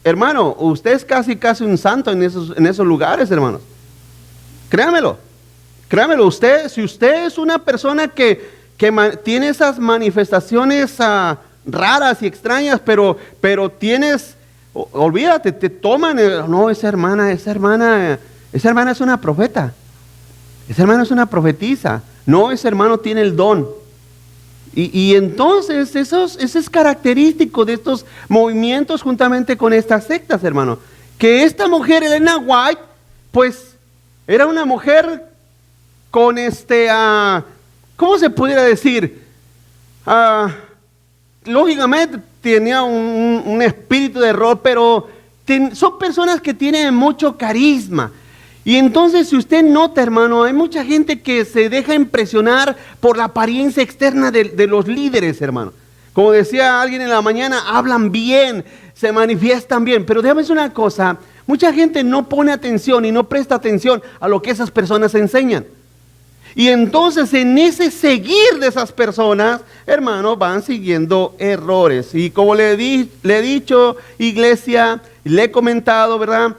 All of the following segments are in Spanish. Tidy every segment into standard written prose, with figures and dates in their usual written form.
hermano, usted es casi un santo en esos lugares, hermanos. Créamelo, si usted es una persona que tiene esas manifestaciones raras y extrañas, pero tienes, olvídate, te toman, no, esa hermana es una profeta, esa hermana es una profetisa, no, ese hermano tiene el don. Y entonces eso es característico de estos movimientos juntamente con estas sectas, hermano. Que esta mujer, Elena White, pues era una mujer con ¿cómo se pudiera decir? Lógicamente tenía un espíritu de error, pero son personas que tienen mucho carisma. Y entonces, si usted nota, hermano, hay mucha gente que se deja impresionar por la apariencia externa de los líderes, hermano. Como decía alguien en la mañana, hablan bien, se manifiestan bien. Pero déjame decir una cosa, mucha gente no pone atención y no presta atención a lo que esas personas enseñan. Y entonces, en ese seguir de esas personas, hermano, van siguiendo errores. Y como le he dicho, iglesia, le he comentado, ¿verdad?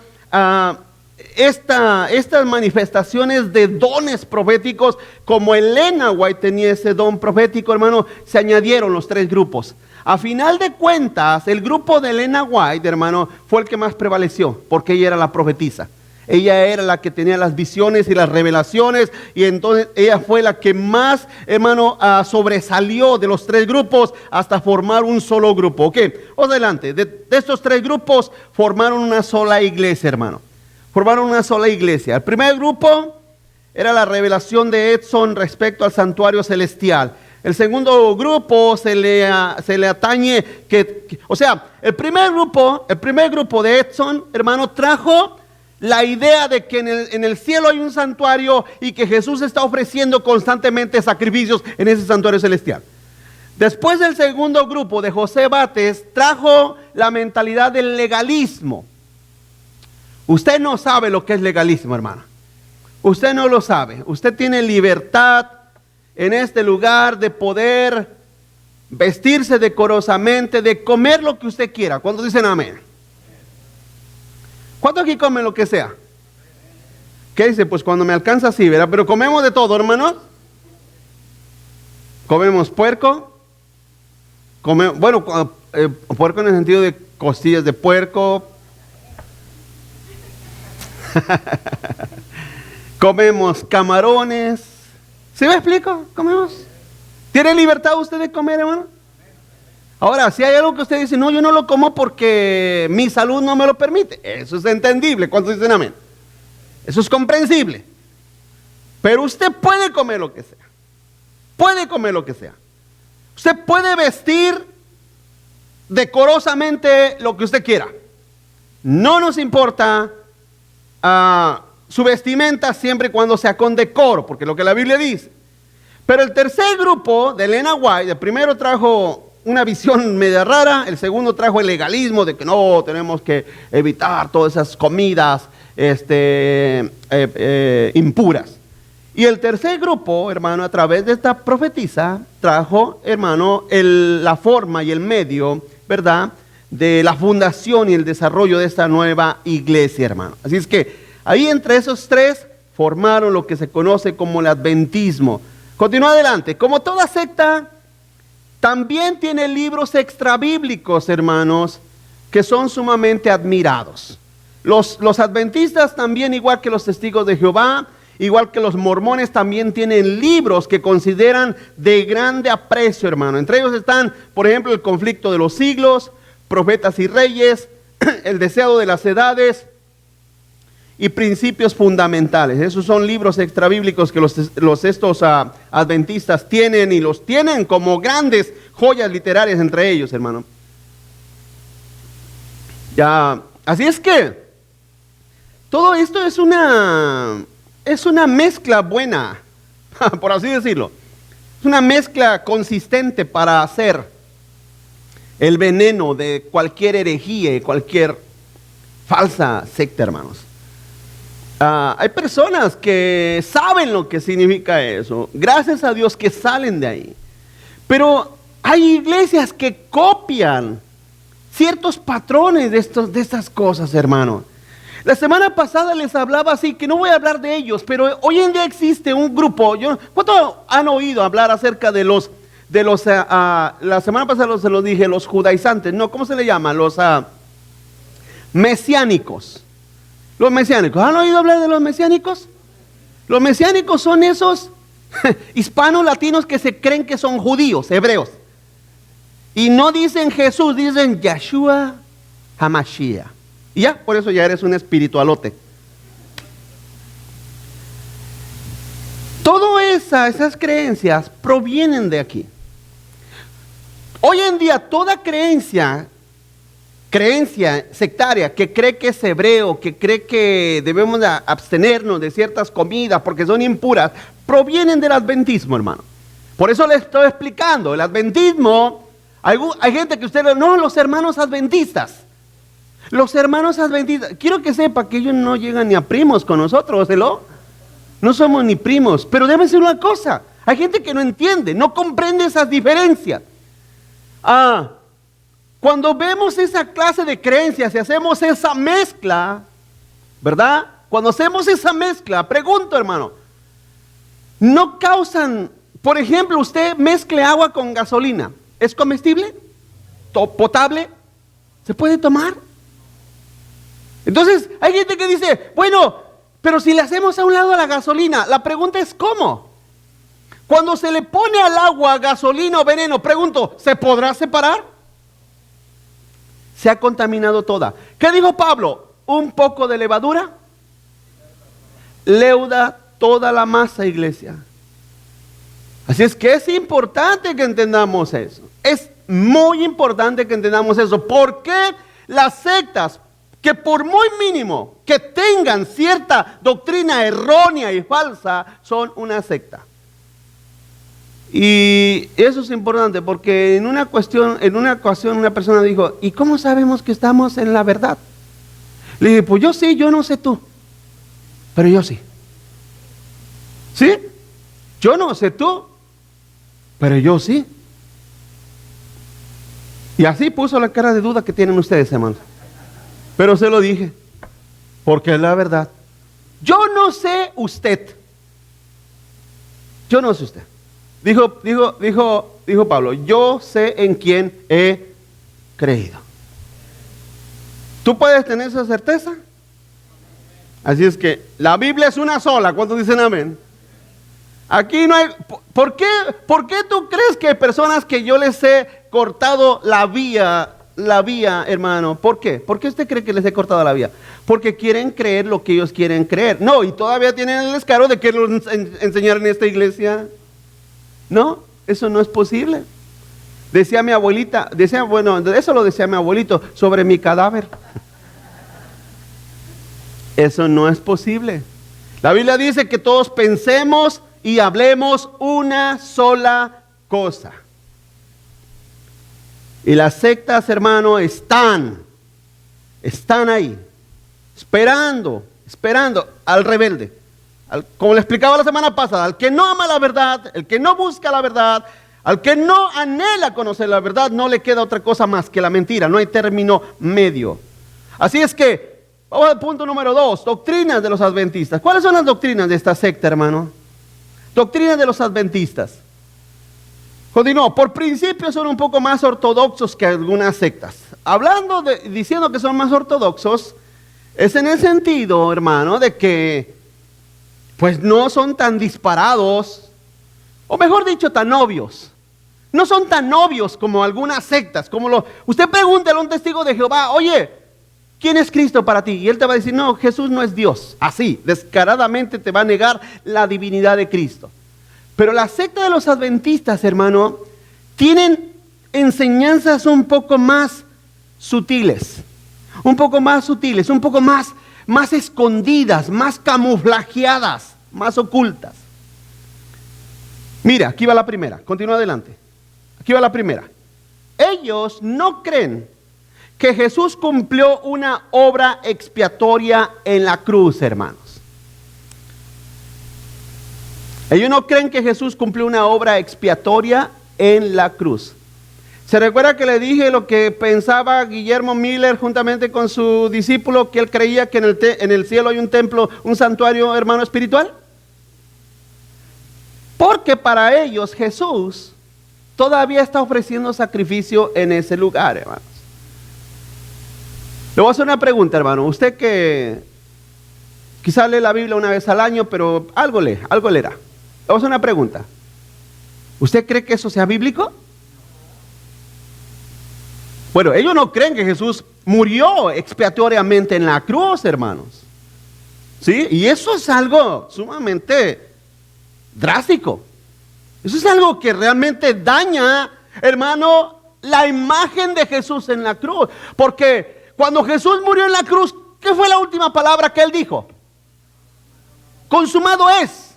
Estas manifestaciones de dones proféticos, como Elena White tenía ese don profético, hermano, se añadieron los tres grupos. A final de cuentas, el grupo de Elena White, hermano, fue el que más prevaleció, porque ella era la profetisa. Ella era la que tenía las visiones y las revelaciones, y entonces ella fue la que más, hermano, sobresalió de los tres grupos hasta formar un solo grupo. Ok, adelante. De estos tres grupos formaron una sola iglesia, hermano. Formaron una sola iglesia. El primer grupo era la revelación de Edson respecto al santuario celestial. El segundo grupo se le atañe el primer grupo de Edson, hermano, trajo la idea de que en el cielo hay un santuario y que Jesús está ofreciendo constantemente sacrificios en ese santuario celestial. Después, el segundo grupo de José Bates trajo la mentalidad del legalismo. Usted no sabe lo que es legalismo, hermano. Usted no lo sabe. Usted tiene libertad en este lugar de poder vestirse decorosamente, de comer lo que usted quiera. ¿Cuántos dicen amén? ¿Cuántos aquí comen lo que sea? ¿Qué dice? Pues cuando me alcanza sí, ¿verdad? Pero comemos de todo, hermanos. Comemos puerco. Puerco en el sentido de costillas de puerco. Comemos camarones. ¿Sí me explico? ¿Comemos? ¿Tiene libertad usted de comer, hermano? Ahora, si hay algo que usted dice, no, yo no lo como porque mi salud no me lo permite, eso es entendible. ¿Cuántos dicen amén? Eso es comprensible. Pero usted puede comer lo que sea. Puede comer lo que sea. Usted puede vestir decorosamente lo que usted quiera. No nos importa su vestimenta siempre y cuando sea con decoro, porque es lo que la Biblia dice. Pero el tercer grupo de Elena White, el primero trajo una visión media rara, el segundo trajo el legalismo de que no, tenemos que evitar todas esas comidas impuras. Y el tercer grupo, hermano, a través de esta profetisa, trajo, hermano, la forma y el medio, ¿verdad?, de la fundación y el desarrollo de esta nueva iglesia, hermano. Así es que ahí entre esos tres formaron lo que se conoce como el adventismo. Continúa adelante. Como toda secta, también tiene libros extrabíblicos, hermanos, que son sumamente admirados. Los adventistas también, igual que los testigos de Jehová, igual que los mormones, también tienen libros que consideran de grande aprecio, hermano. Entre ellos están, por ejemplo, El conflicto de los siglos, Profetas y Reyes, El deseado de las edades y Principios fundamentales. Esos son libros extrabíblicos que estos adventistas tienen, y los tienen como grandes joyas literarias entre ellos, hermano. Ya, así es que todo esto es una mezcla buena, por así decirlo. Es una mezcla consistente para hacer el veneno de cualquier herejía y cualquier falsa secta, hermanos. Hay personas que saben lo que significa eso. Gracias a Dios que salen de ahí. Pero hay iglesias que copian ciertos patrones de estas cosas, hermano. La semana pasada les hablaba así, que no voy a hablar de ellos, pero hoy en día existe un grupo. ¿Cuánto han oído hablar acerca de los la semana pasada se los dije, los judaizantes? No, ¿cómo se le llama? Los mesiánicos. Los mesiánicos. ¿Han oído hablar de los mesiánicos? Los mesiánicos son esos hispanos latinos que se creen que son judíos, hebreos. Y no dicen Jesús, dicen Yeshua HaMashiach. Y ya, por eso ya eres un espiritualote. Todas esas creencias provienen de aquí. Hoy en día toda creencia sectaria que cree que es hebreo, que cree que debemos de abstenernos de ciertas comidas porque son impuras, provienen del adventismo, hermano. Por eso les estoy explicando, el adventismo, hay gente que ustedes, no, los hermanos adventistas. Los hermanos adventistas, quiero que sepa que ellos no llegan ni a primos con nosotros, no somos ni primos, pero debe ser una cosa, hay gente que no entiende, no comprende esas diferencias. Cuando vemos esa clase de creencias y hacemos esa mezcla, ¿verdad? Cuando hacemos esa mezcla, pregunto, hermano, ¿no causan, por ejemplo, usted mezcle agua con gasolina? ¿Es comestible? ¿Potable? ¿Se puede tomar? Entonces, hay gente que dice, bueno, pero si le hacemos a un lado a la gasolina, la pregunta es ¿cómo? Cuando se le pone al agua gasolina o veneno, pregunto, ¿se podrá separar? Se ha contaminado toda. ¿Qué dijo Pablo? Un poco de levadura leuda toda la masa, iglesia. Así es que es importante que entendamos eso. Es muy importante que entendamos eso. ¿Por qué las sectas, que por muy mínimo que tengan cierta doctrina errónea y falsa, son una secta? Y eso es importante porque en una ocasión una persona dijo, ¿y cómo sabemos que estamos en la verdad? Le dije, pues yo sí, yo no sé tú, pero yo sí. ¿Sí? Yo no sé tú, pero yo sí. Y así puso la cara de duda que tienen ustedes, hermanos. Pero se lo dije, porque es la verdad. Yo no sé usted. Yo no sé usted. Dijo Pablo, yo sé en quién he creído. ¿Tú puedes tener esa certeza? Así es que la Biblia es una sola. ¿Cuántos dicen amén? Aquí no hay... ¿Por qué tú crees que hay personas que yo les he cortado la vía, hermano? ¿Por qué? ¿Por qué usted cree que les he cortado la vía? Porque quieren creer lo que ellos quieren creer. No, y todavía tienen el descaro de que lo enseñar en esta iglesia. No, eso no es posible. Decía mi abuelita, eso lo decía mi abuelito sobre mi cadáver. Eso no es posible. La Biblia dice que todos pensemos y hablemos una sola cosa. Y las sectas, hermano, están ahí, esperando al rebelde. Como le explicaba la semana pasada, al que no ama la verdad, el que no busca la verdad, al que no anhela conocer la verdad, no le queda otra cosa más que la mentira. No hay término medio. Así es que, vamos al punto número 2, doctrinas de los adventistas. ¿Cuáles son las doctrinas de esta secta, hermano? Doctrinas de los adventistas. Continúo, por principio son un poco más ortodoxos que algunas sectas. Diciendo que son más ortodoxos, es en el sentido, hermano, de que pues no son tan disparados, o mejor dicho, tan obvios. No son tan obvios como algunas sectas, usted pregúntale a un testigo de Jehová, oye, ¿quién es Cristo para ti? Y él te va a decir, no, Jesús no es Dios. Así, descaradamente te va a negar la divinidad de Cristo. Pero la secta de los adventistas, hermano, tienen enseñanzas un poco más sutiles, un poco más escondidas, más camuflajeadas, más ocultas. Mira, aquí va la primera, continúa adelante. Aquí va la primera. Ellos no creen que Jesús cumplió una obra expiatoria en la cruz, hermanos. Ellos no creen que Jesús cumplió una obra expiatoria en la cruz, ¿Se recuerda que le dije lo que pensaba Guillermo Miller juntamente con su discípulo, que él creía que en el cielo hay un templo, un santuario, hermano, espiritual? Porque para ellos Jesús todavía está ofreciendo sacrificio en ese lugar, hermanos. Le voy a hacer una pregunta, hermano. Usted que quizá lee la Biblia una vez al año, pero algo leerá. Le voy a hacer una pregunta. ¿Usted cree que eso sea bíblico? Bueno, ellos no creen que Jesús murió expiatoriamente en la cruz, hermanos. ¿Sí? Y eso es algo sumamente drástico. Eso es algo que realmente daña, hermano, la imagen de Jesús en la cruz. Porque cuando Jesús murió en la cruz, ¿qué fue la última palabra que él dijo? Consumado es.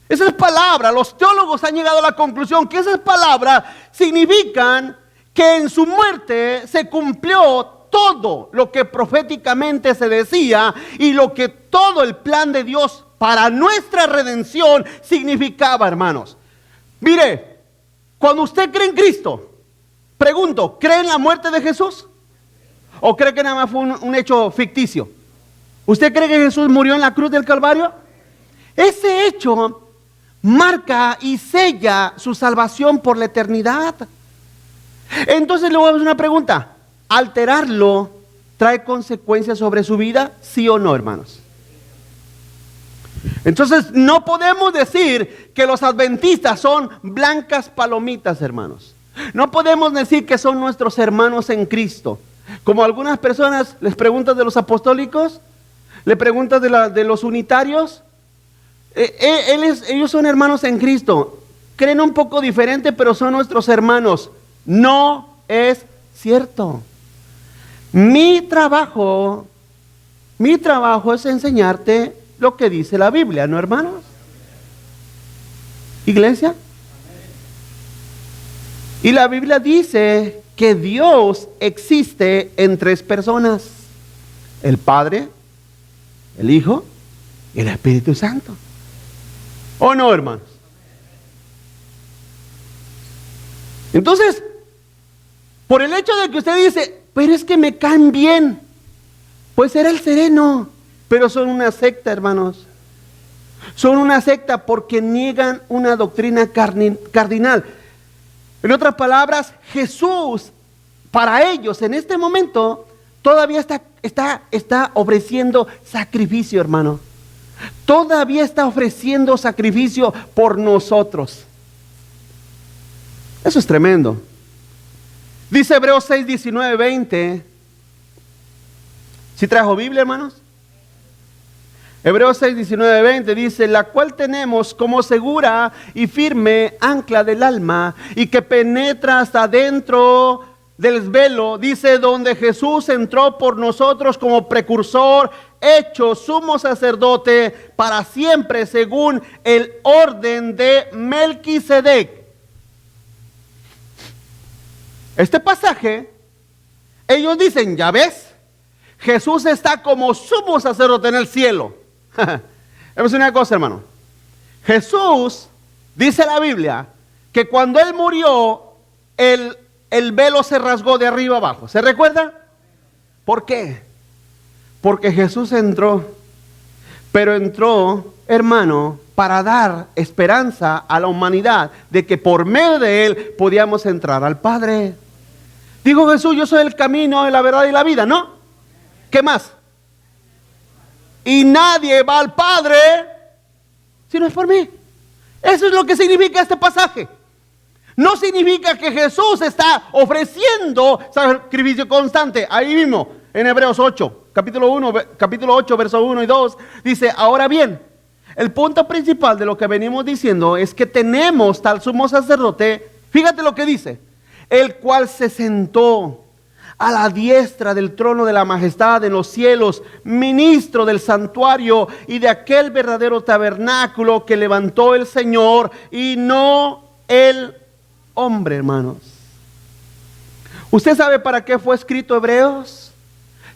Esas palabras, los teólogos han llegado a la conclusión que esas palabras significan que en su muerte se cumplió todo lo que proféticamente se decía y lo que todo el plan de Dios para nuestra redención significaba, hermanos. Mire, cuando usted cree en Cristo, pregunto, ¿cree en la muerte de Jesús? ¿O cree que nada más fue un hecho ficticio? ¿Usted cree que Jesús murió en la cruz del Calvario? Ese hecho marca y sella su salvación por la eternidad. Entonces le voy a hacer una pregunta. ¿Alterarlo trae consecuencias sobre su vida? ¿Sí o no, hermanos? Entonces no podemos decir que los adventistas son blancas palomitas, hermanos. No podemos decir que son nuestros hermanos en Cristo. Como algunas personas les preguntan de los apostólicos, le preguntan de los unitarios. Ellos son hermanos en Cristo. Creen un poco diferente, pero son nuestros hermanos. No es cierto. Mi trabajo es enseñarte lo que dice la Biblia, ¿no, hermanos? Iglesia. Y la Biblia dice que Dios existe en tres personas: el Padre, el Hijo y el Espíritu Santo. ¿O no, hermanos? Entonces, por el hecho de que usted dice, pero es que me caen bien, pues era el sereno, pero son una secta, hermanos. Son una secta porque niegan una doctrina cardinal. En otras palabras, Jesús, para ellos en este momento, todavía está ofreciendo sacrificio, hermano. Todavía está ofreciendo sacrificio por nosotros. Eso es tremendo. Dice Hebreos 6, 19, 20. ¿Sí trajo Biblia, hermanos? Hebreos 6, 19, 20 dice: la cual tenemos como segura y firme ancla del alma, y que penetra hasta dentro del velo, dice, donde Jesús entró por nosotros como precursor, hecho sumo sacerdote para siempre, según el orden de Melquisedec. Este pasaje, ellos dicen, ya ves, Jesús está como sumo sacerdote en el cielo. Vamos a una cosa, hermano. Jesús, dice la Biblia, que cuando Él murió, el velo se rasgó de arriba abajo. ¿Se recuerda? ¿Por qué? Porque Jesús entró, pero entró, hermano, para dar esperanza a la humanidad de que por medio de Él podíamos entrar al Padre. Dijo Jesús, yo soy el camino, la verdad y la vida, ¿no? ¿Qué más? Y nadie va al Padre si no es por mí. Eso es lo que significa este pasaje. No significa que Jesús está ofreciendo sacrificio constante. Ahí mismo, en Hebreos 8, capítulo 8, versos 1 y 2, dice, ahora bien, el punto principal de lo que venimos diciendo es que tenemos tal sumo sacerdote, fíjate lo que dice, el cual se sentó a la diestra del trono de la majestad en los cielos, ministro del santuario y de aquel verdadero tabernáculo que levantó el Señor y no el hombre, hermanos. ¿Usted sabe para qué fue escrito Hebreos?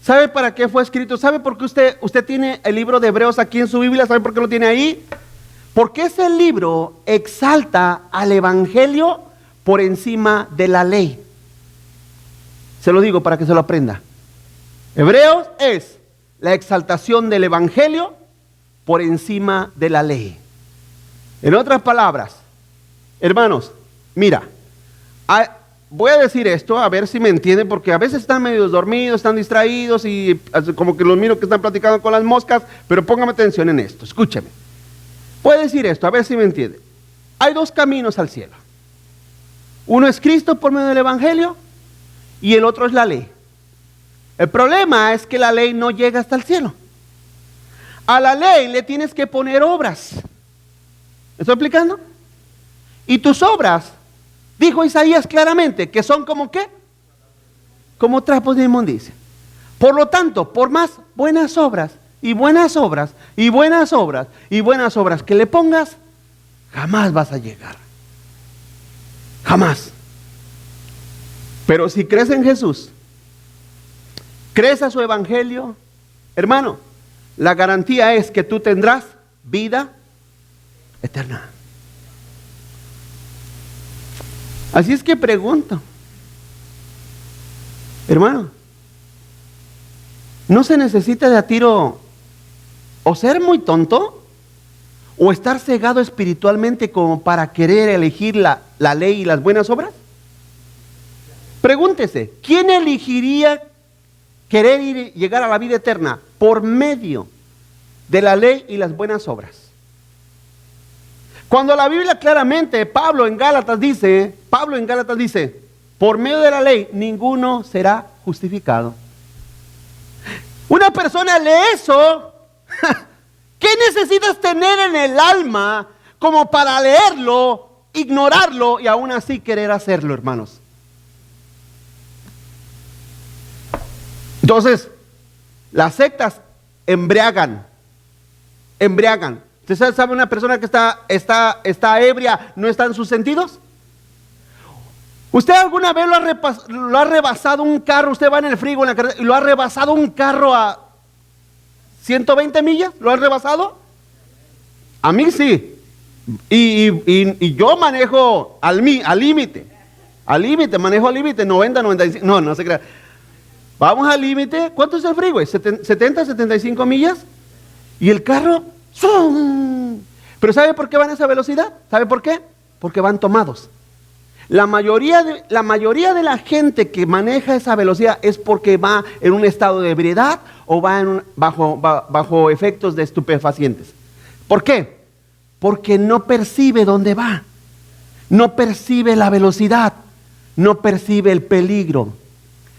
¿Sabe para qué fue escrito? ¿Sabe por qué usted tiene el libro de Hebreos aquí en su Biblia? ¿Sabe por qué lo tiene ahí? Porque ese libro exalta al Evangelio por encima de la ley. Se lo digo para que se lo aprenda. Hebreos es la exaltación del evangelio por encima de la ley. En otras palabras, hermanos, mira, voy a decir esto, a ver si me entienden, porque a veces están medio dormidos, están distraídos y como que los miro que están platicando con las moscas, pero póngame atención en esto, escúcheme. Voy a decir esto, a ver si me entienden. Hay dos caminos al cielo. Uno es Cristo por medio del evangelio y el otro es la ley. El problema es que la ley no llega hasta el cielo. A la ley le tienes que poner obras. ¿Me estoy explicando? Y tus obras, dijo Isaías claramente, que son como ¿qué? Como trapos de inmundicia. Por lo tanto, por más buenas obras, y buenas obras, y buenas obras, y buenas obras que le pongas, jamás vas a llegar. Jamás. Pero si crees en Jesús, crees a su evangelio, hermano, la garantía es que tú tendrás vida eterna. Así es que pregunto, hermano, ¿no se necesita de a tiro o ser muy tonto o estar cegado espiritualmente como para querer elegir la ley y las buenas obras? Pregúntese, ¿quién elegiría querer llegar a la vida eterna por medio de la ley y las buenas obras? Cuando la Biblia claramente, Pablo en Gálatas dice, por medio de la ley ninguno será justificado. Una persona lee eso, ¿qué necesitas tener en el alma como para leerlo, ignorarlo y aún así querer hacerlo, hermanos? Entonces, las sectas embriagan. ¿Usted sabe una persona que está ebria, no está en sus sentidos? ¿Usted alguna vez lo ha rebasado un carro? Usted va en el frigo, en la carretera, y lo ha rebasado un carro a 120 millas, ¿lo ha rebasado? A mí sí. Y yo manejo al límite, manejo al límite, 90, 95, no se crea. Vamos al límite. ¿Cuánto es el freeway? 70, 75 millas. Y el carro, ¡zum! ¿Pero sabe por qué van a esa velocidad? ¿Sabe por qué? Porque van tomados. La mayoría de la gente que maneja esa velocidad es porque va en un estado de ebriedad o va bajo efectos de estupefacientes. ¿Por qué? Porque no percibe dónde va. No percibe la velocidad. No percibe el peligro.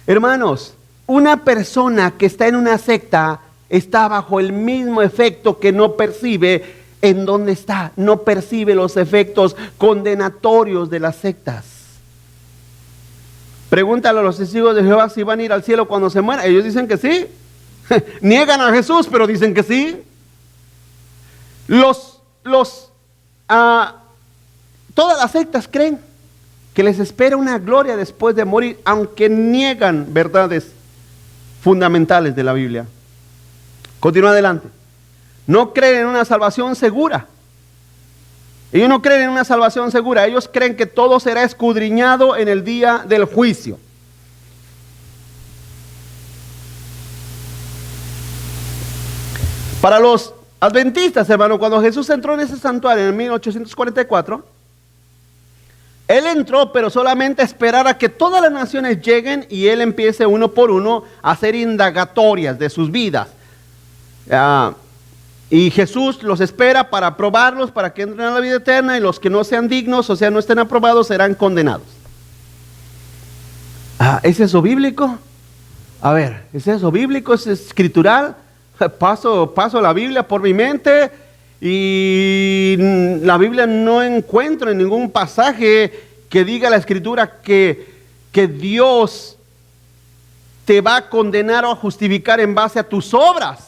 Hermanos, una persona que está en una secta está bajo el mismo efecto que no percibe en dónde está, no percibe los efectos condenatorios de las sectas. Pregúntale a los testigos de Jehová si van a ir al cielo cuando se mueran. Ellos dicen que sí. Niegan a Jesús, pero dicen que sí. Todas las sectas creen que les espera una gloria después de morir, aunque niegan verdades fundamentales de la Biblia. Continúa adelante. No creen en una salvación segura. Ellos no creen en una salvación segura. Ellos creen que todo será escudriñado en el día del juicio. Para los adventistas, hermano, cuando Jesús entró en ese santuario en 1844, Él entró, pero solamente a esperar a que todas las naciones lleguen y Él empiece uno por uno a hacer indagatorias de sus vidas. Y Jesús los espera para probarlos, para que entren a la vida eterna, y los que no sean dignos, o sea, no estén aprobados, serán condenados. ¿Es eso bíblico? A ver, ¿es eso bíblico? ¿Es escritural? Paso la Biblia por mi mente y la Biblia no encuentro en ningún pasaje que diga la escritura que Dios te va a condenar o a justificar en base a tus obras.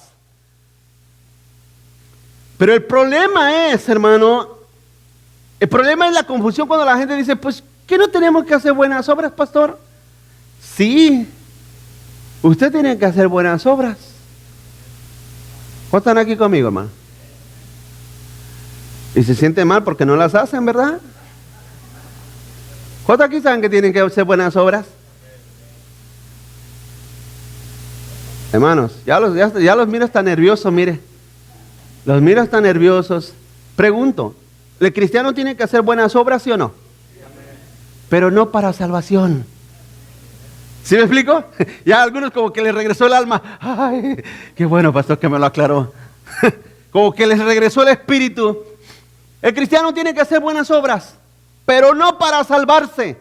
Pero el problema es, hermano, el problema es la confusión cuando la gente dice, pues, ¿qué no tenemos que hacer buenas obras, pastor? Sí, usted tiene que hacer buenas obras. ¿Cuántos están aquí conmigo, hermano? Y se siente mal porque no las hacen, ¿verdad? ¿Cuántos aquí saben que tienen que hacer buenas obras? Hermanos, ya los miro hasta nerviosos, mire. Los miro hasta nerviosos. Pregunto, ¿el cristiano tiene que hacer buenas obras, sí o no? Pero no para salvación. ¿Sí me explico? Ya a algunos como que les regresó el alma. Ay, qué bueno, pastor, que me lo aclaró. Como que les regresó el espíritu. El cristiano tiene que hacer buenas obras, pero no para salvarse,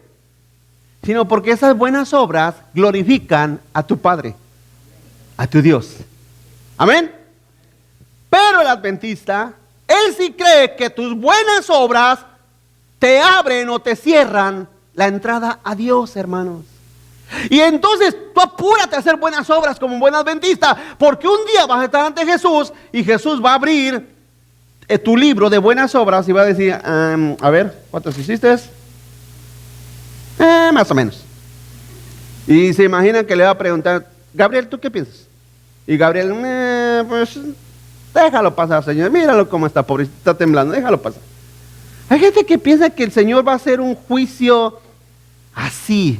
sino porque esas buenas obras glorifican a tu Padre, a tu Dios. Amén. Pero el adventista, él sí cree que tus buenas obras te abren o te cierran la entrada a Dios, hermanos. Y entonces tú apúrate a hacer buenas obras como un buen adventista, porque un día vas a estar ante Jesús y Jesús va a abrir tu libro de buenas obras y va a decir, a ver, ¿cuántos hiciste? Más o menos. Y se imaginan que le va a preguntar, Gabriel, ¿tú qué piensas? Y Gabriel, pues déjalo pasar, Señor, míralo cómo está, pobrecito, está temblando, déjalo pasar. Hay gente que piensa que el Señor va a hacer un juicio así,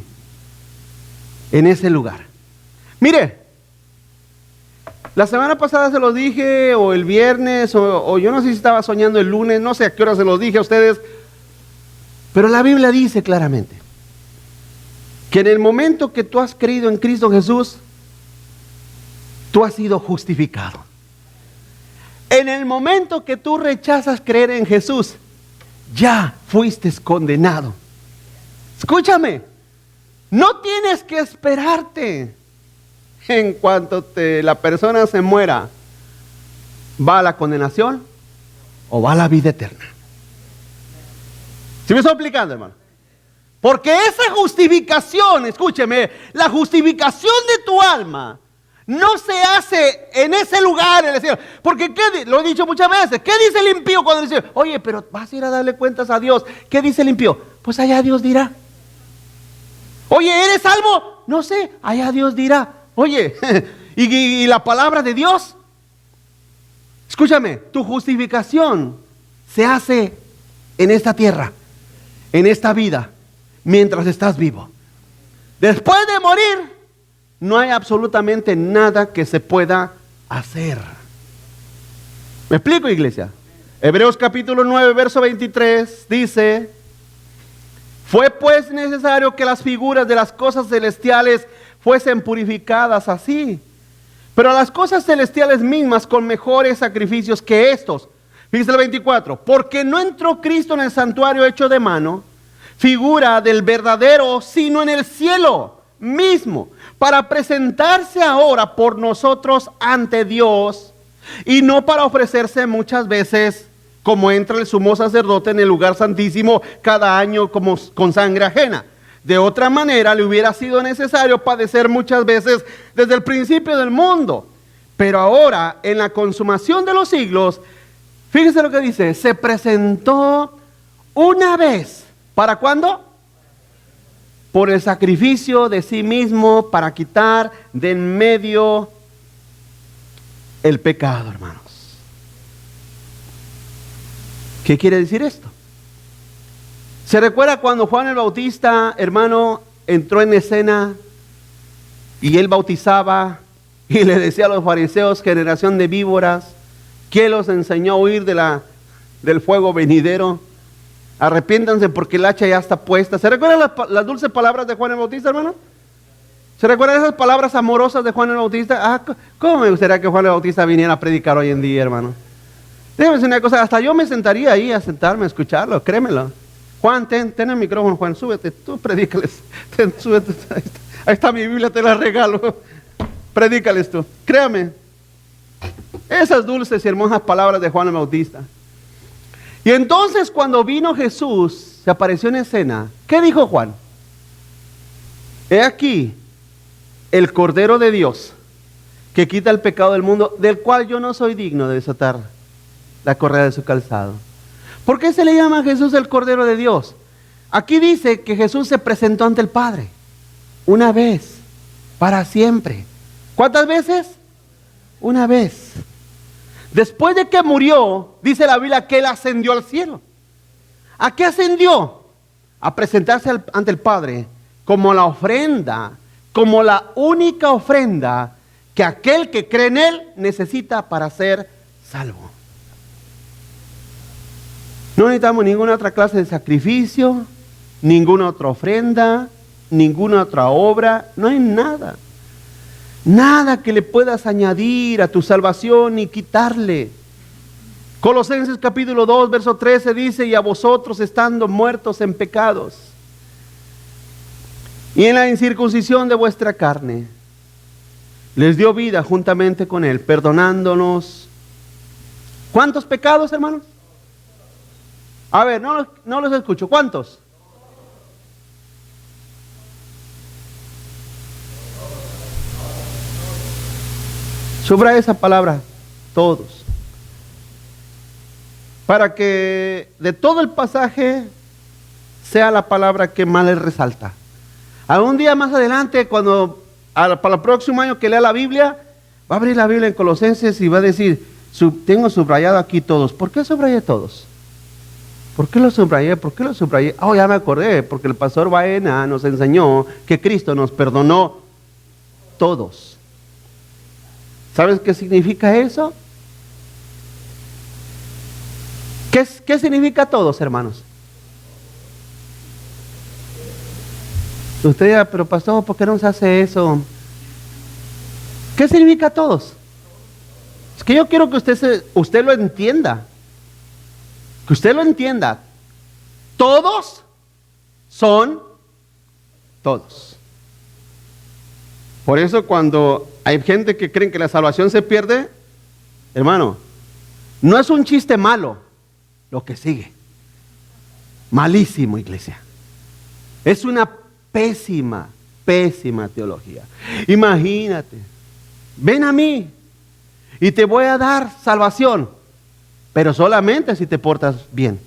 en ese lugar. Mire, la semana pasada se los dije, o el viernes, o yo no sé si estaba soñando el lunes, no sé a qué hora se los dije a ustedes, pero la Biblia dice claramente que en el momento que tú has creído en Cristo Jesús, tú has sido justificado. En el momento que tú rechazas creer en Jesús, ya fuiste condenado. Escúchame, no tienes que esperarte. En cuanto la persona se muera, ¿va a la condenación o va a la vida eterna? ¿Sí me estoy explicando, hermano? Porque esa justificación, escúcheme, la justificación de tu alma no se hace en ese lugar, en el cielo. Porque lo he dicho muchas veces, ¿qué dice el impío cuando dice, oye, pero vas a ir a darle cuentas a Dios? ¿Qué dice el impío? Pues allá Dios dirá. Oye, ¿eres salvo? No sé, allá Dios dirá. Oye, ¿y la palabra de Dios? Escúchame, tu justificación se hace en esta tierra, en esta vida, mientras estás vivo. Después de morir, no hay absolutamente nada que se pueda hacer. ¿Me explico, iglesia? Hebreos capítulo 9, verso 23 dice: fue pues necesario que las figuras de las cosas celestiales fuesen purificadas así, pero las cosas celestiales mismas con mejores sacrificios que estos. Fíjese el 24, porque no entró Cristo en el santuario hecho de mano, figura del verdadero, sino en el cielo mismo, para presentarse ahora por nosotros ante Dios, y no para ofrecerse muchas veces, como entra el sumo sacerdote en el lugar santísimo cada año como con sangre ajena. De otra manera le hubiera sido necesario padecer muchas veces desde el principio del mundo. Pero ahora, en la consumación de los siglos, fíjese lo que dice, se presentó una vez. ¿Para cuándo? Por el sacrificio de sí mismo para quitar de en medio el pecado, hermanos. ¿Qué quiere decir esto? ¿Se recuerda cuando Juan el Bautista, hermano, entró en escena y él bautizaba y le decía a los fariseos, generación de víboras, ¿quién los enseñó a huir del fuego venidero? Arrepiéntanse porque el hacha ya está puesta. ¿Se recuerdan las dulces palabras de Juan el Bautista, hermano? ¿Se recuerdan esas palabras amorosas de Juan el Bautista? ¿Cómo me gustaría que Juan el Bautista viniera a predicar hoy en día, hermano? Déjame decir una cosa, hasta yo me sentaría ahí a sentarme a escucharlo, créemelo. Juan, ten el micrófono, Juan, súbete, tú predícales. Súbete, ahí está mi Biblia, te la regalo. Predícales tú, créame. Esas dulces y hermosas palabras de Juan el Bautista. Y entonces cuando vino Jesús, se apareció en escena, ¿qué dijo Juan? He aquí el Cordero de Dios que quita el pecado del mundo, del cual yo no soy digno de desatar la correa de su calzado. ¿Por qué se le llama a Jesús el Cordero de Dios? Aquí dice que Jesús se presentó ante el Padre una vez, para siempre. ¿Cuántas veces? Una vez. Después de que murió, dice la Biblia que él ascendió al cielo. ¿A qué ascendió? a presentarse ante el Padre como la ofrenda, como la única ofrenda que aquel que cree en Él necesita para ser salvo. No necesitamos ninguna otra clase de sacrificio, ninguna otra ofrenda, ninguna otra obra, no hay nada. Nada que le puedas añadir a tu salvación ni quitarle. Colosenses capítulo 2, verso 13 dice: y a vosotros estando muertos en pecados y en la incircuncisión de vuestra carne, les dio vida juntamente con Él, perdonándonos. ¿Cuántos pecados, hermanos? A ver, no los escucho. ¿Cuántos? Subraya esa palabra, todos. Para que de todo el pasaje sea la palabra que más les resalta. Algún día más adelante, para el próximo año que lea la Biblia, va a abrir la Biblia en Colosenses y va a decir: tengo subrayado aquí todos. ¿Por qué subrayé todos? ¿Por qué lo subrayé? ¿Por qué lo subrayé? Oh, ya me acordé, porque el pastor Baena nos enseñó que Cristo nos perdonó todos. ¿Sabes qué significa eso? ¿Qué significa todos, hermanos? Usted dirá: pero pastor, ¿por qué no se hace eso? ¿Qué significa todos? Es que yo quiero que usted lo entienda. Que usted lo entienda. Todos son todos. Por eso cuando hay gente que cree que la salvación se pierde, hermano, no es un chiste malo lo que sigue. Malísimo, iglesia. Es una pésima teología. Imagínate, ven a mí y te voy a dar salvación, pero solamente si te portas bien.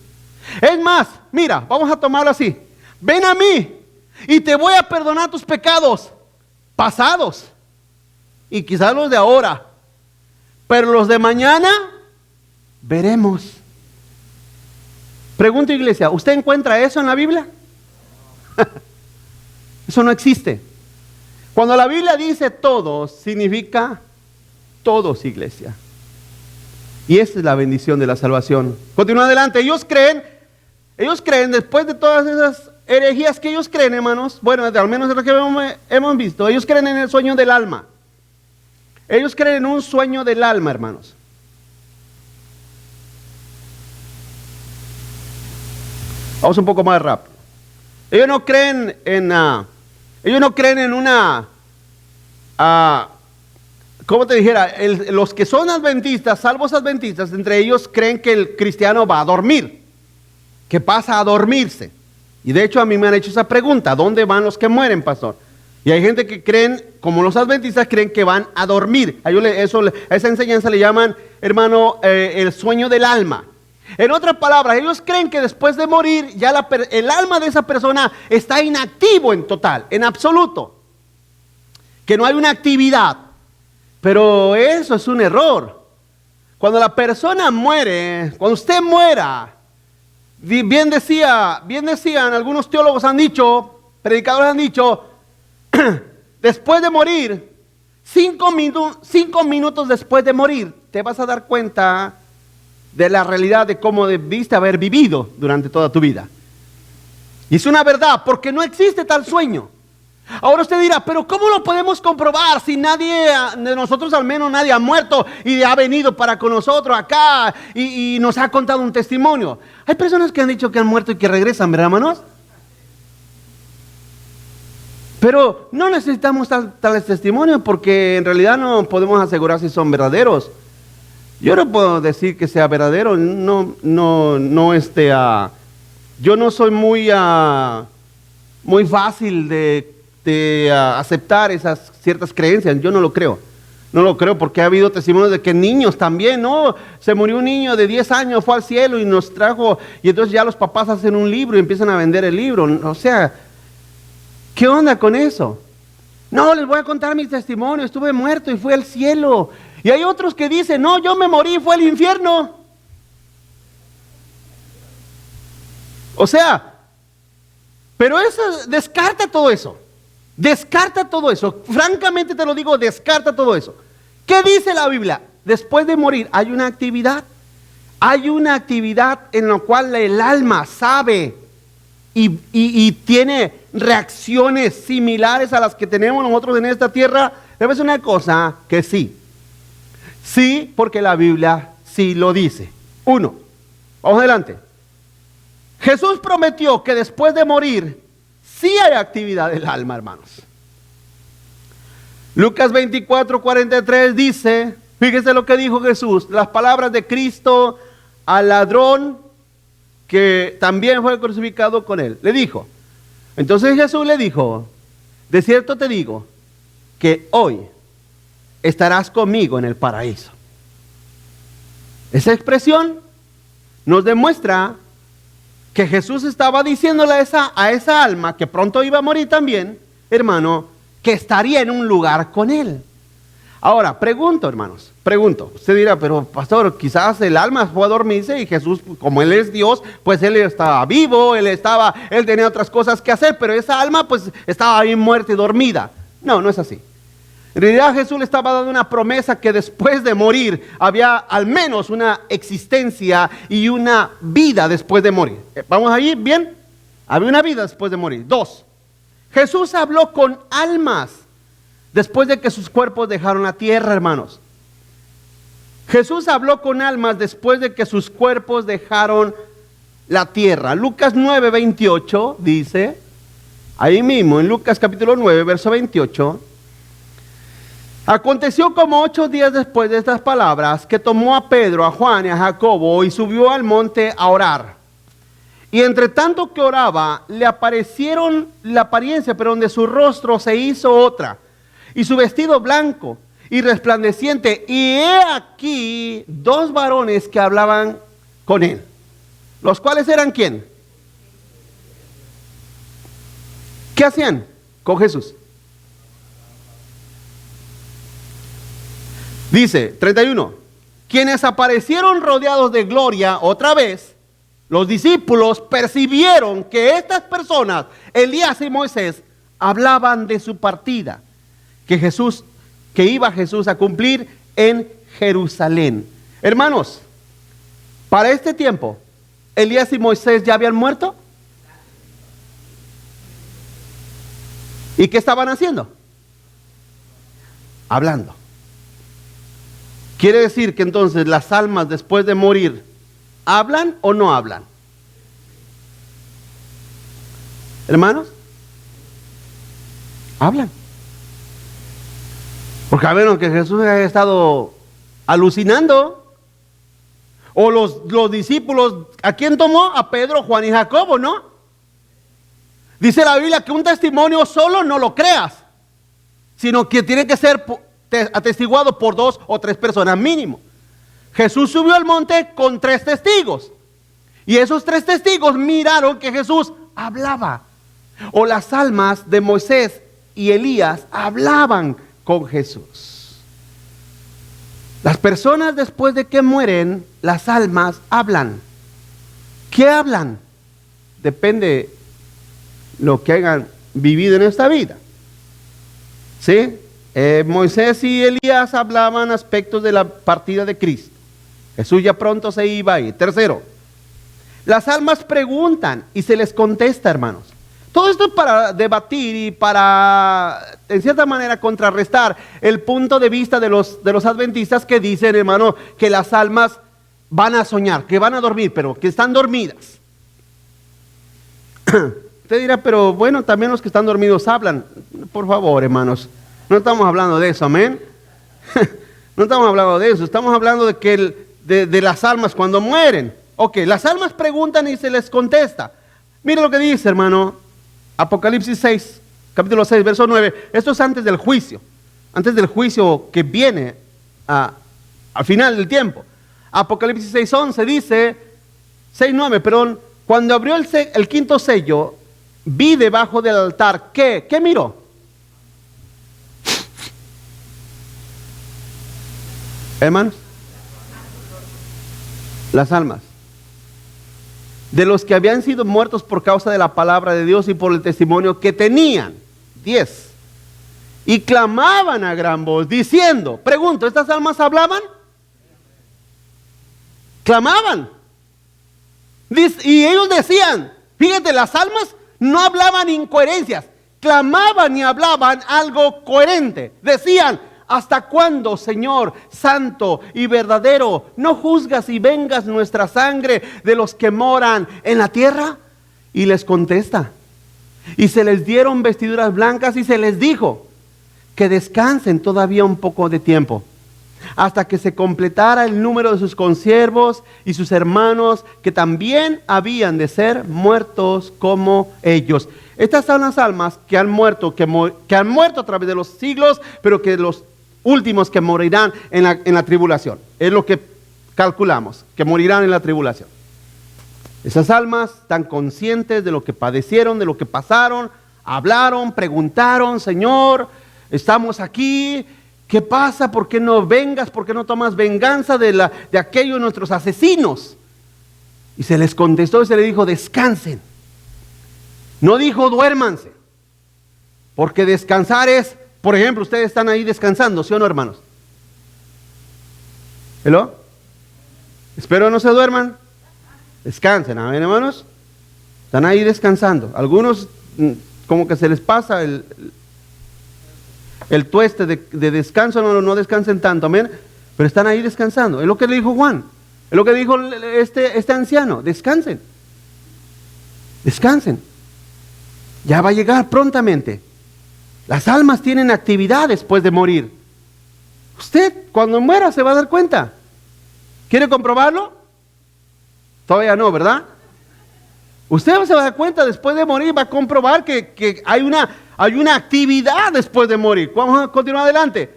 Es más, mira, vamos a tomarlo así: ven a mí y te voy a perdonar tus pecados pasados y quizás los de ahora, pero los de mañana veremos. Pregunto, iglesia, ¿usted encuentra eso en la Biblia? Eso no existe. Cuando la Biblia dice todos, significa todos, iglesia. Y esa es la bendición de la salvación. Continúa adelante. Ellos creen, después de todas esas herejías que ellos creen, hermanos, bueno, al menos de lo que hemos visto, ellos creen en el sueño del alma. Ellos creen en un sueño del alma, hermanos. Vamos un poco más rápido. Ellos no creen en una, ¿cómo te dijera? Los que son adventistas, salvos adventistas, entre ellos creen que el cristiano va a dormir, que pasa a dormirse. Y de hecho a mí me han hecho esa pregunta: ¿dónde van los que mueren, pastor? Y hay gente que creen, como los adventistas, creen que van a dormir. A esa enseñanza le llaman, hermano, el sueño del alma. En otras palabras, ellos creen que después de morir ya el alma de esa persona está inactivo en total, en absoluto, que no hay una actividad. Pero eso es un error. Cuando la persona muere, cuando usted muera, bien decían, algunos teólogos han dicho, predicadores han dicho, después de morir, 5 minutos después de morir, te vas a dar cuenta de la realidad de cómo debiste haber vivido durante toda tu vida. Y es una verdad, porque no existe tal sueño. Ahora usted dirá: pero ¿cómo lo podemos comprobar si nadie de nosotros, al menos nadie, ha muerto y ha venido para con nosotros acá y nos ha contado un testimonio? Hay personas que han dicho que han muerto y que regresan, ¿verdad, hermanos? Pero no necesitamos tales testimonios, porque en realidad no podemos asegurar si son verdaderos. Yo no puedo decir que sea verdadero. Yo no soy muy fácil de aceptar esas ciertas creencias. Yo no lo creo. No lo creo, porque ha habido testimonios de que niños también, ¿no? Se murió un niño de 10 años, fue al cielo y nos trajo, y entonces ya los papás hacen un libro y empiezan a vender el libro. O sea, ¿qué onda con eso? No, les voy a contar mi testimonio: estuve muerto y fui al cielo. Y hay otros que dicen: no, yo me morí y fue al infierno. O sea, Pero eso, descarta todo eso. Descarta todo eso. Francamente te lo digo, descarta todo eso. ¿Qué dice la Biblia? Después de morir hay una actividad. Hay una actividad en la cual el alma sabe y tiene reacciones similares a las que tenemos nosotros en esta tierra. Debe ser una cosa que sí. Sí, porque la Biblia sí lo dice. 1. Vamos adelante. Jesús prometió que después de morir sí hay actividad del alma, hermanos. Lucas 24:43 dice, fíjese lo que dijo Jesús, las palabras de Cristo al ladrón que también fue crucificado con él. Le dijo, entonces Jesús le dijo, de cierto te digo que hoy estarás conmigo en el paraíso. Esa expresión nos demuestra que Jesús estaba diciéndole a esa alma que pronto iba a morir también, hermano, que estaría en un lugar con él. Ahora, pregunto, hermanos, usted dirá, pero pastor, quizás el alma fue a dormirse y Jesús, como él es Dios, pues él estaba vivo, él tenía otras cosas que hacer, pero esa alma pues estaba bien muerta y dormida. No, no es así. En realidad Jesús le estaba dando una promesa que después de morir había al menos una existencia y una vida después de morir. ¿Vamos ahí? ¿Bien? Había una vida después de morir. 2. Jesús habló con almas después de que sus cuerpos dejaron la tierra, hermanos. Jesús habló con almas después de que sus cuerpos dejaron la tierra. Lucas 9:28 dice, ahí mismo en Lucas capítulo 9, verso 28, aconteció como 8 días después de estas palabras que tomó a Pedro, a Juan y a Jacobo y subió al monte a orar. Y entre tanto que oraba, le aparecieron la apariencia, pero donde su rostro se hizo otra, y su vestido blanco y resplandeciente. Y he aquí 2 varones que hablaban con él, los cuales eran ¿quién? ¿Qué hacían con Jesús? Dice 31, quienes aparecieron rodeados de gloria otra vez, los discípulos percibieron que estas personas, Elías y Moisés, hablaban de su partida, que iba Jesús a cumplir en Jerusalén. Hermanos, para este tiempo, Elías y Moisés ya habían muerto. ¿Y qué estaban haciendo? Hablando. Quiere decir que entonces las almas después de morir, ¿hablan o no hablan? Hermanos, hablan. Porque a menos que Jesús haya estado alucinando, o los discípulos, ¿a quién tomó? A Pedro, Juan y Jacobo, ¿no? Dice la Biblia que un testimonio solo no lo creas, sino que tiene que ser atestiguado por 2 o 3 personas mínimo. Jesús subió al monte con 3 testigos, y esos 3 testigos miraron que Jesús hablaba, o las almas de Moisés y Elías hablaban con Jesús. Las personas después de que mueren, las almas hablan. ¿Qué hablan? Depende lo que hayan vivido en esta vida. ¿Sí? Moisés y Elías hablaban aspectos de la partida de Cristo. Jesús ya pronto se iba ahí. 3, las almas preguntan y se les contesta, hermanos. Todo esto es para debatir y para, en cierta manera, contrarrestar el punto de vista de los adventistas que dicen, hermano, que las almas van a soñar, que van a dormir, pero que están dormidas. Usted dirá, pero bueno, también los que están dormidos hablan. Por favor, hermanos, no estamos hablando de eso, amén. No estamos hablando de eso, estamos hablando de que de las almas cuando mueren. Ok, las almas preguntan y se les contesta. Mire lo que dice, hermano, Apocalipsis 6, capítulo 6, verso 9. Esto es antes del juicio que viene al final del tiempo. Apocalipsis 6:11 dice, 6:9, perdón, cuando abrió el quinto sello, vi debajo del altar, ¿qué miró? Hermanos, las almas. de los que habían sido muertos por causa de la palabra de Dios y por el testimonio que tenían. 10. Y clamaban a gran voz, diciendo, pregunto, ¿estas almas hablaban? Clamaban. Y ellos decían, fíjate, las almas no hablaban incoherencias, clamaban y hablaban algo coherente. Decían, ¿hasta cuándo, Señor, santo y verdadero, no juzgas y vengas nuestra sangre de los que moran en la tierra? Y les contesta, y se les dieron vestiduras blancas y se les dijo que descansen todavía un poco de tiempo, hasta que se completara el número de sus consiervos y sus hermanos, que también habían de ser muertos como ellos. Estas son las almas que han muerto, que han muerto a través de los siglos, pero que los últimos que morirán en la tribulación. Es lo que calculamos, que morirán en la tribulación. Esas almas están conscientes de lo que padecieron, de lo que pasaron, hablaron, preguntaron, Señor, estamos aquí, ¿qué pasa? ¿Por qué no vengas? ¿Por qué no tomas venganza de aquellos nuestros asesinos? Y se les contestó y se les dijo, descansen. No dijo duérmanse, porque descansar es, por ejemplo, ustedes están ahí descansando, ¿sí o no, hermanos? ¿Hello? Espero no se duerman. Descansen, amén, hermanos. Están ahí descansando. Algunos como que se les pasa el tueste de descanso, no descansen tanto, amén. Pero están ahí descansando. Es lo que le dijo Juan. Es lo que dijo este anciano. Descansen. Descansen. Ya va a llegar prontamente. Las almas tienen actividad después de morir. Usted cuando muera se va a dar cuenta. ¿Quiere comprobarlo? Todavía no, ¿verdad? Usted se va a dar cuenta después de morir, va a comprobar que hay una actividad después de morir. Vamos a continuar adelante.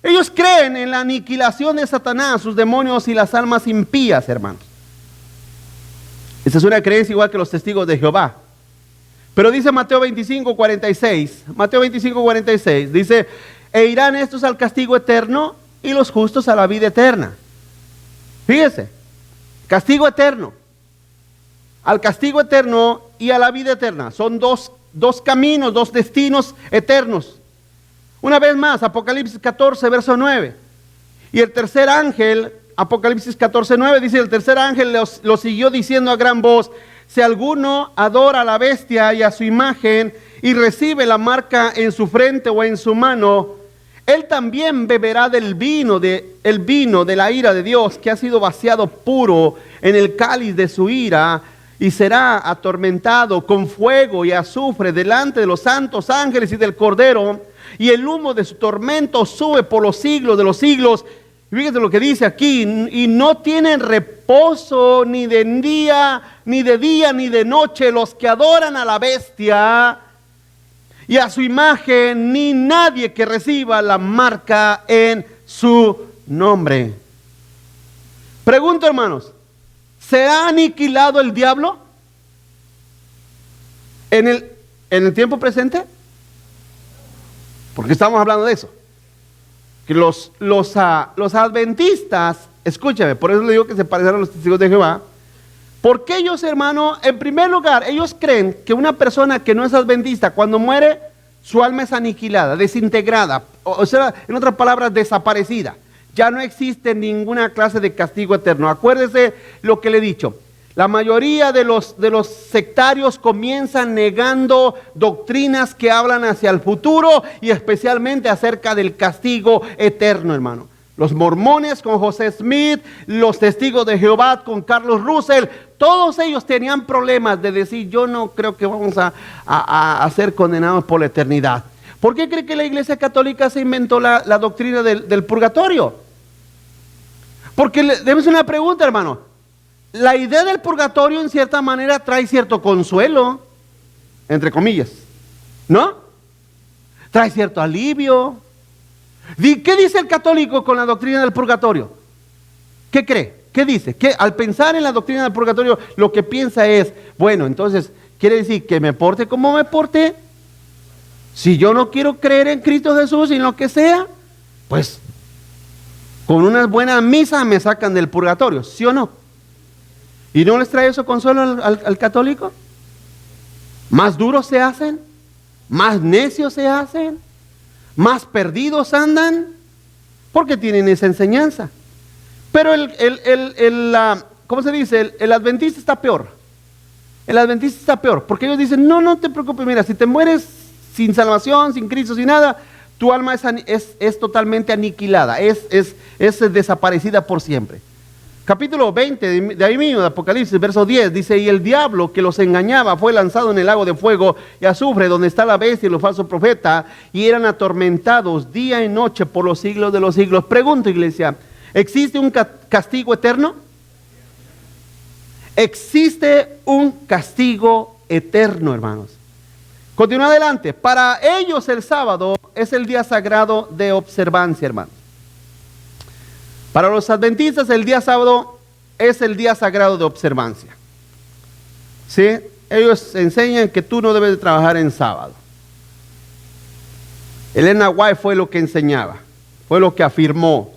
Ellos creen en la aniquilación de Satanás, sus demonios y las almas impías, hermanos. Esa es una creencia igual que los testigos de Jehová. Pero dice Mateo 25:46, dice, e irán estos al castigo eterno y los justos a la vida eterna. Fíjese, castigo eterno, al castigo eterno y a la vida eterna. Son dos caminos, dos destinos eternos. Una vez más, Apocalipsis 14, verso 9. Y el tercer ángel, Apocalipsis 14, 9, dice, el tercer ángel lo siguió diciendo a gran voz, si alguno adora a la bestia y a su imagen y recibe la marca en su frente o en su mano, él también beberá del vino de la ira de Dios, que ha sido vaciado puro en el cáliz de su ira, y será atormentado con fuego y azufre delante de los santos ángeles y del Cordero, y el humo de su tormento sube por los siglos de los siglos. Y fíjate lo que dice aquí, y no tienen reposo ni de día, ni de noche los que adoran a la bestia y a su imagen, ni nadie que reciba la marca en su nombre. Pregunto, hermanos, ¿se ha aniquilado el diablo en el tiempo presente? Porque estamos hablando de eso. Que los adventistas, escúchame, por eso le digo que se parecen a los testigos de Jehová, porque ellos, hermano, en primer lugar, ellos creen que una persona que no es adventista, cuando muere, su alma es aniquilada, desintegrada, o sea, en otras palabras, desaparecida. Ya no existe ninguna clase de castigo eterno. Acuérdese lo que le he dicho. La mayoría de los sectarios comienzan negando doctrinas que hablan hacia el futuro y especialmente acerca del castigo eterno, hermano. Los mormones con José Smith, los testigos de Jehová con Carlos Russell, todos ellos tenían problemas de decir, yo no creo que vamos a ser condenados por la eternidad. ¿Por qué cree que la Iglesia Católica se inventó la doctrina del purgatorio? Porque debemos una pregunta, hermano. La idea del purgatorio en cierta manera trae cierto consuelo, entre comillas, ¿no? Trae cierto alivio. ¿Qué dice el católico con la doctrina del purgatorio? ¿Qué cree? ¿Qué dice? Que al pensar en la doctrina del purgatorio, lo que piensa es, bueno, entonces, ¿quiere decir que me porte como me porte? Si yo no quiero creer en Cristo Jesús y en lo que sea, pues con unas buenas misas me sacan del purgatorio, ¿sí o no? ¿Y no les trae eso consuelo al católico? ¿Más duros se hacen? ¿Más necios se hacen? ¿Más perdidos andan? Porque tienen esa enseñanza. Pero ¿cómo se dice? El adventista está peor. El adventista está peor, porque ellos dicen, no te preocupes, mira, si te mueres sin salvación, sin Cristo, sin nada, tu alma es totalmente aniquilada, es desaparecida por siempre. Capítulo 20 de ahí mismo, de Apocalipsis, verso 10, dice, y el diablo que los engañaba fue lanzado en el lago de fuego y azufre, donde está la bestia y los falsos profetas, y eran atormentados día y noche por los siglos de los siglos. Pregunto, iglesia, ¿existe un castigo eterno? Existe un castigo eterno, hermanos. Continúa adelante. Para ellos el sábado es el día sagrado de observancia, hermanos. Para los adventistas el día sábado es el día sagrado de observancia. ¿Sí? Ellos enseñan que tú no debes de trabajar en sábado. Elena White fue lo que enseñaba, fue lo que afirmó,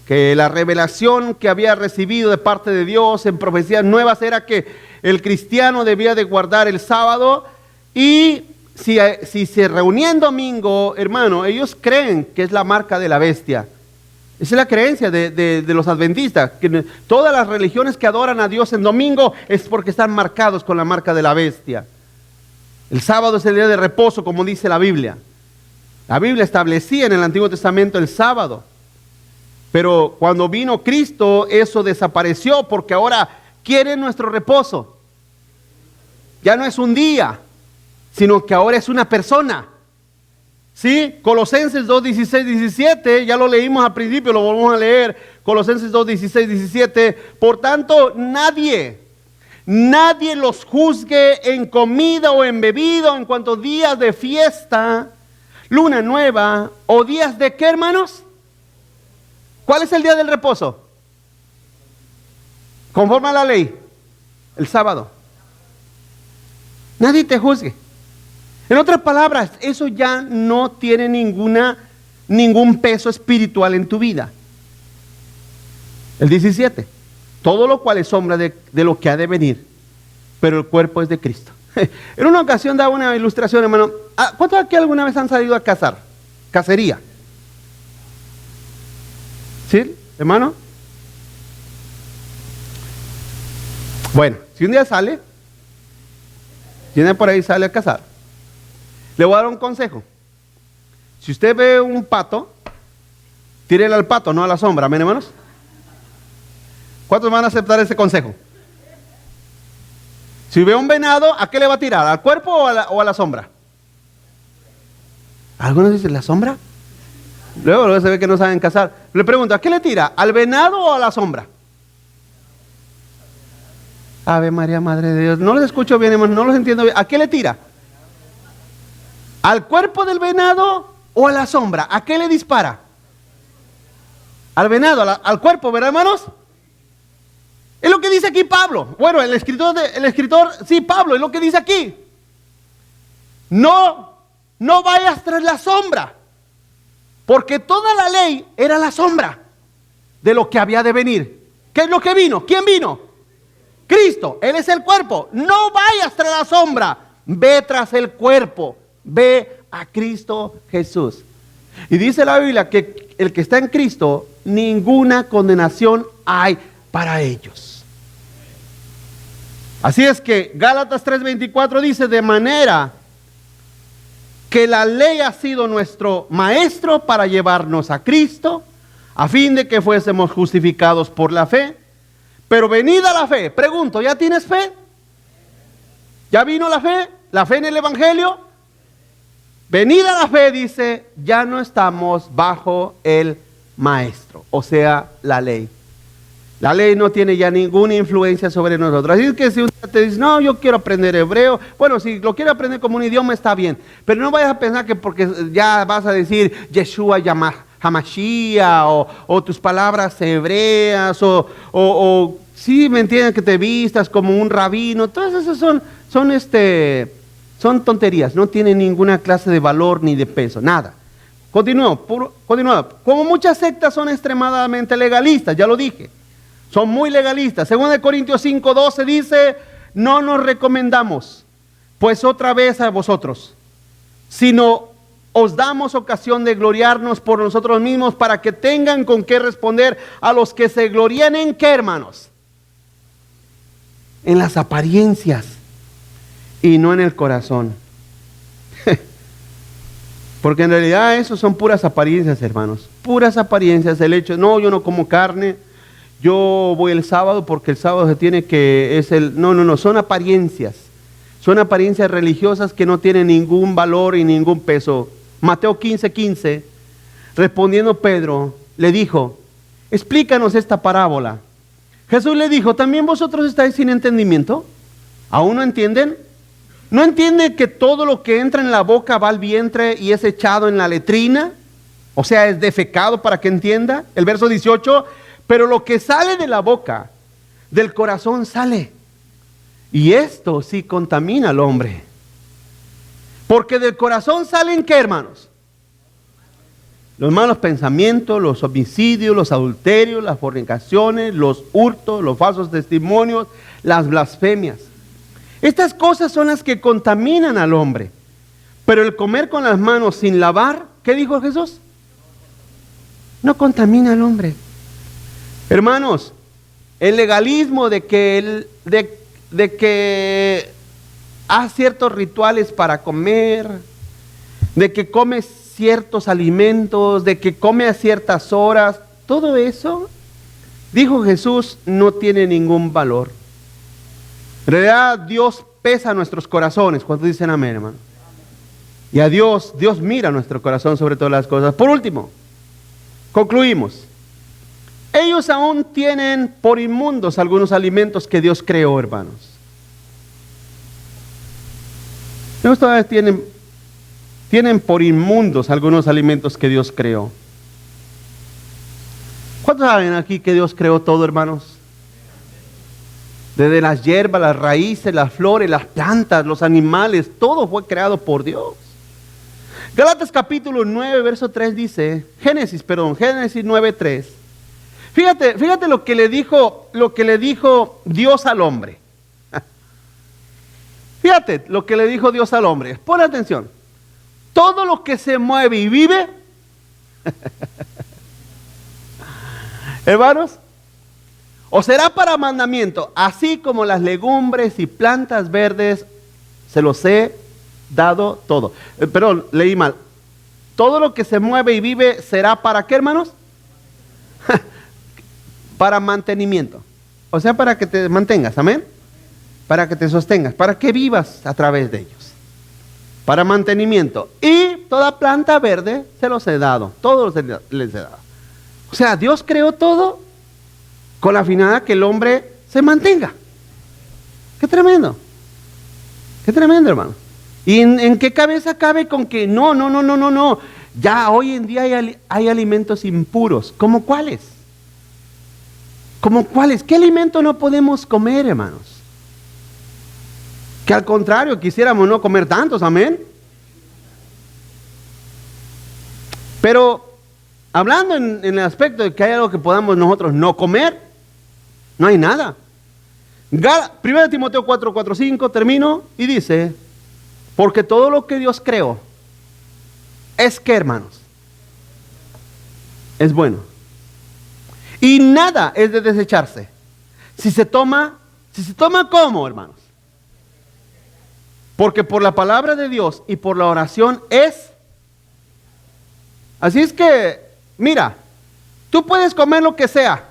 que la revelación que había recibido de parte de Dios en profecías nuevas era que el cristiano debía de guardar el sábado, y si se reunía en domingo, hermano, ellos creen que es la marca de la bestia. Esa es la creencia de los adventistas, que todas las religiones que adoran a Dios en domingo es porque están marcados con la marca de la bestia. El sábado es el día de reposo, como dice la Biblia. La Biblia establecía en el Antiguo Testamento el sábado. Pero cuando vino Cristo, eso desapareció, porque ahora quiere nuestro reposo. Ya no es un día, sino que ahora es una persona. ¿Sí? Colosenses 2, 16, 17, ya lo leímos al principio, lo volvemos a leer. Colosenses 2, 16, 17. Por tanto, nadie los juzgue en comida o en bebida, o en cuanto días de fiesta, luna nueva, o días de ¿qué, hermanos? ¿Cuál es el día del reposo? Conforme a la ley, el sábado. Nadie te juzgue. En otras palabras, eso ya no tiene ningún peso espiritual en tu vida. El 17. Todo lo cual es sombra de lo que ha de venir, pero el cuerpo es de Cristo. En una ocasión daba una ilustración, hermano. ¿Cuántos aquí alguna vez han salido a cazar? Cacería. ¿Sí, hermano? Bueno, si un día viene por ahí, sale a cazar, le voy a dar un consejo. Si usted ve un pato, tírele al pato, no a la sombra. ¿Amén, hermanos? ¿Cuántos van a aceptar ese consejo? Si ve un venado, ¿a qué le va a tirar? ¿Al cuerpo o a la sombra? Algunos dicen, ¿la sombra? Luego se ve que no saben cazar. Le pregunto, ¿a qué le tira? ¿Al venado o a la sombra? Ave María, Madre de Dios. No los escucho bien, hermano, no los entiendo bien. ¿A qué le tira? ¿Al cuerpo del venado o a la sombra? ¿A qué le dispara? Al venado, al cuerpo, ¿verdad, hermanos? Es lo que dice aquí Pablo. Bueno, el escritor, sí, Pablo, es lo que dice aquí. No vayas tras la sombra, porque toda la ley era la sombra de lo que había de venir. ¿Qué es lo que vino? ¿Quién vino? Cristo. Él es el cuerpo. No vayas tras la sombra, ve tras el cuerpo. Ve a Cristo Jesús. Y dice la Biblia que el que está en Cristo, ninguna condenación hay para ellos. Así es que Gálatas 3:24 dice, de manera que la ley ha sido nuestro maestro para llevarnos a Cristo, a fin de que fuésemos justificados por la fe. Pero venida la fe, pregunto, ¿ya tienes fe? ¿Ya vino la fe? ¿La fe en el Evangelio? Venida la fe, dice, ya no estamos bajo el maestro, o sea, la ley. La ley no tiene ya ninguna influencia sobre nosotros. Así es que si usted te dice, no, yo quiero aprender hebreo, bueno, si lo quiere aprender como un idioma está bien, pero no vayas a pensar que porque ya vas a decir Yeshua Hamashiach o tus palabras hebreas o sí, me entienden, que te vistas como un rabino, todas esas son tonterías, no tienen ninguna clase de valor ni de peso, nada. Continúa. Como muchas sectas son extremadamente legalistas, ya lo dije. Son muy legalistas. 2 Corintios 5:12 dice, no nos recomendamos, pues otra vez a vosotros, sino os damos ocasión de gloriarnos por nosotros mismos para que tengan con qué responder a los que se glorían en qué, hermanos. En las apariencias y no en el corazón. Porque en realidad eso son puras apariencias, hermanos. Puras apariencias. El hecho, no, yo no como carne, yo voy el sábado porque el sábado se tiene que, no, son apariencias. Son apariencias religiosas que no tienen ningún valor y ningún peso. Mateo 15:15, respondiendo Pedro, le dijo, explícanos esta parábola. Jesús le dijo, ¿también vosotros estáis sin entendimiento? ¿Aún no entienden? ¿No entienden que todo lo que entra en la boca va al vientre y es echado en la letrina? O sea, es defecado, para que entienda. El verso 18, pero lo que sale de la boca, del corazón sale. Y esto sí contamina al hombre. Porque del corazón salen, ¿qué, hermanos? Los malos pensamientos, los homicidios, los adulterios, las fornicaciones, los hurtos, los falsos testimonios, las blasfemias. Estas cosas son las que contaminan al hombre. Pero el comer con las manos sin lavar, ¿qué dijo Jesús? No contamina al hombre. Hermanos, el legalismo de que haz ciertos rituales para comer, de que comes ciertos alimentos, de que come a ciertas horas, todo eso, dijo Jesús, no tiene ningún valor. En realidad Dios pesa nuestros corazones. Cuando dicen amén, hermano. Y a Dios mira nuestro corazón sobre todas las cosas. Por último, concluimos. Ellos aún tienen por inmundos algunos alimentos que Dios creó, hermanos. Ellos todavía tienen por inmundos algunos alimentos que Dios creó. ¿Cuántos saben aquí que Dios creó todo, hermanos? Desde las hierbas, las raíces, las flores, las plantas, los animales, todo fue creado por Dios. Gálatas capítulo 9, verso 3 dice, Génesis 9:3. Fíjate lo que le dijo Dios al hombre. Fíjate lo que le dijo Dios al hombre. Pon atención. Todo lo que se mueve y vive, hermanos, o será para mandamiento, así como las legumbres y plantas verdes, se los he dado todo. Perdón, leí mal. Todo lo que se mueve y vive será para ¿qué, hermanos? Para mantenimiento. O sea, para que te mantengas, amén. Para que te sostengas, para que vivas a través de ellos. Para mantenimiento. Y toda planta verde se los he dado. Todos les he dado. O sea, Dios creó todo con la finalidad que el hombre se mantenga. Qué tremendo. Qué tremendo, hermano. ¿Y en qué cabeza cabe con que no? Ya hoy en día hay alimentos impuros. ¿Cómo cuáles? ¿Cómo cuáles? ¿Qué alimento no podemos comer, hermanos? Que al contrario, quisiéramos no comer tantos, amén. Pero hablando en el aspecto de que hay algo que podamos nosotros no comer, no hay nada. 1 Timoteo 4:5, termino, y dice, porque todo lo que Dios creó es que, hermanos, es bueno. Y nada es de desecharse. Si se toma ¿cómo, hermanos? Porque por la palabra de Dios y por la oración es. Así es que, mira, tú puedes comer lo que sea.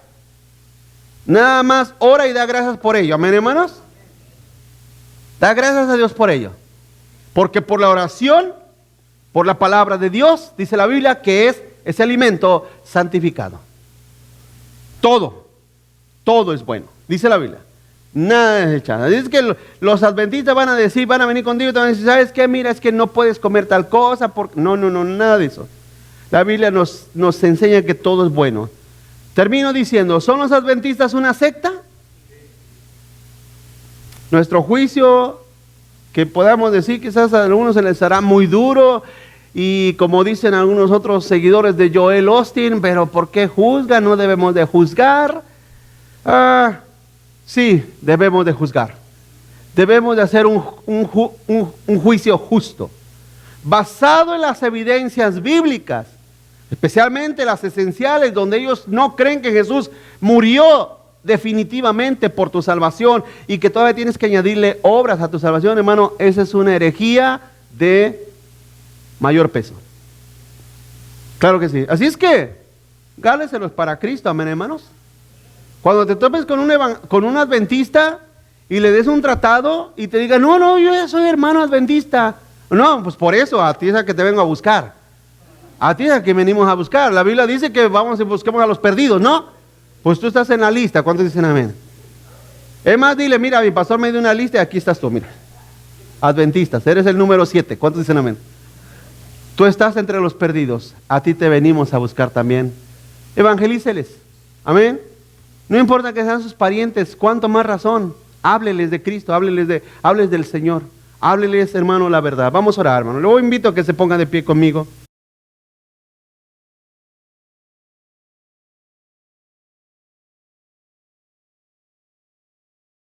Nada más ora y da gracias por ello. Amén, hermanos. Da gracias a Dios por ello. Porque por la oración, por la palabra de Dios, dice la Biblia, que es ese alimento santificado. Todo es bueno, dice la Biblia. Nada desechado. Es que los adventistas van a venir contigo y te van a decir, ¿sabes qué? Mira, es que no puedes comer tal cosa. No, nada de eso. La Biblia nos enseña que todo es bueno. Termino diciendo, ¿son los adventistas una secta? Nuestro juicio, que podamos decir, quizás a algunos se les hará muy duro, y como dicen algunos otros seguidores de Joel Osteen, pero ¿por qué juzgan? No debemos de juzgar. Sí, debemos de juzgar. Debemos de hacer un juicio justo, basado en las evidencias bíblicas, especialmente las esenciales, donde ellos no creen que Jesús murió definitivamente por tu salvación y que todavía tienes que añadirle obras a tu salvación, hermano. Esa es una herejía de mayor peso. Claro que sí. Así es que gáleselos para Cristo, amén, hermanos. Cuando te topes con un adventista y le des un tratado y te diga, no, yo ya soy hermano adventista. No, pues por eso, a ti es a que te vengo a buscar. A ti es a que venimos a buscar. La Biblia dice que vamos y busquemos a los perdidos, ¿no? Pues tú estás en la lista. ¿Cuántos dicen amén? Es más, dile, mira, mi pastor me dio una lista y aquí estás tú, mira. Adventistas, eres el número 7. ¿Cuántos dicen amén? Tú estás entre los perdidos. A ti te venimos a buscar también. Evangelíceles. Amén. No importa que sean sus parientes, cuánto más razón. Hábleles de Cristo, hábleles del Señor. Hábleles, hermano, la verdad. Vamos a orar, hermano. Luego invito a que se pongan de pie conmigo.